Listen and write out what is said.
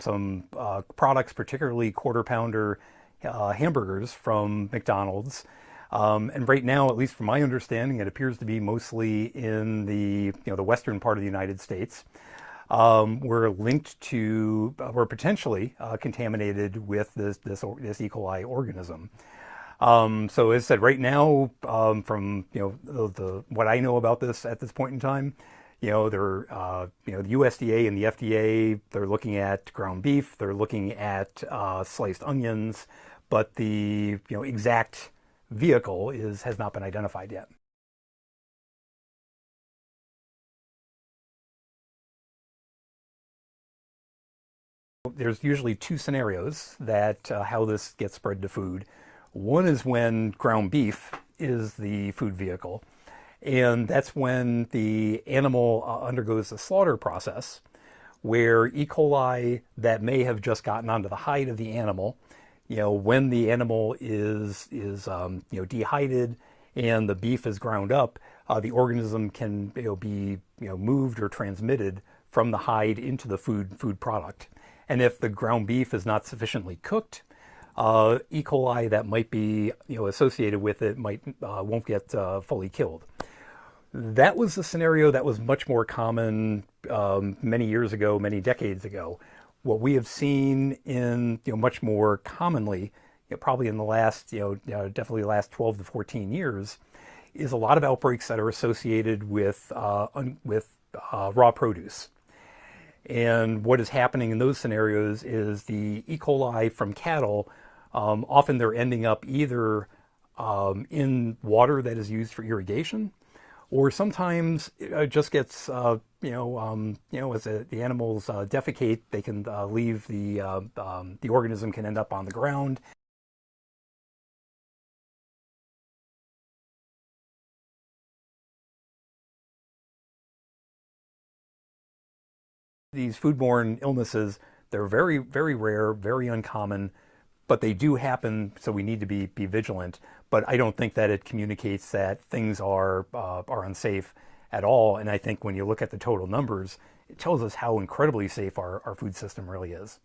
some products, particularly quarter pounder hamburgers from McDonald's. And right now, at least from my understanding, it appears to be mostly in the western part of the United States. Were linked to, were potentially contaminated with this E. coli organism. So as I said, right now, from what I know about this at this point in time, they're the USDA and the FDA, they're looking at ground beef, they're looking at sliced onions, but the exact vehicle has not been identified yet. There's usually two scenarios that how this gets spread to food. One is when ground beef is the food vehicle, and that's when the animal undergoes a slaughter process where E. coli that may have just gotten onto the hide of the animal, when the animal is dehydrated and the beef is ground up, the organism can be moved or transmitted from the hide into the food product. And if the ground beef is not sufficiently cooked, E. coli that might be associated with it won't get fully killed. That was the scenario that was much more common many years ago, many decades ago. What we have seen in much more commonly, probably in the last definitely the last 12 to 14 years, is a lot of outbreaks that are associated with raw produce. And what is happening in those scenarios is the E. coli from cattle, often they're ending up either in water that is used for irrigation, or sometimes it just gets, as the animals defecate, they can leave the organism can end up on the ground. These foodborne illnesses, they're very, very rare, very uncommon, but they do happen, so we need to be vigilant. But I don't think that it communicates that things are unsafe at all. And I think when you look at the total numbers, it tells us how incredibly safe our food system really is.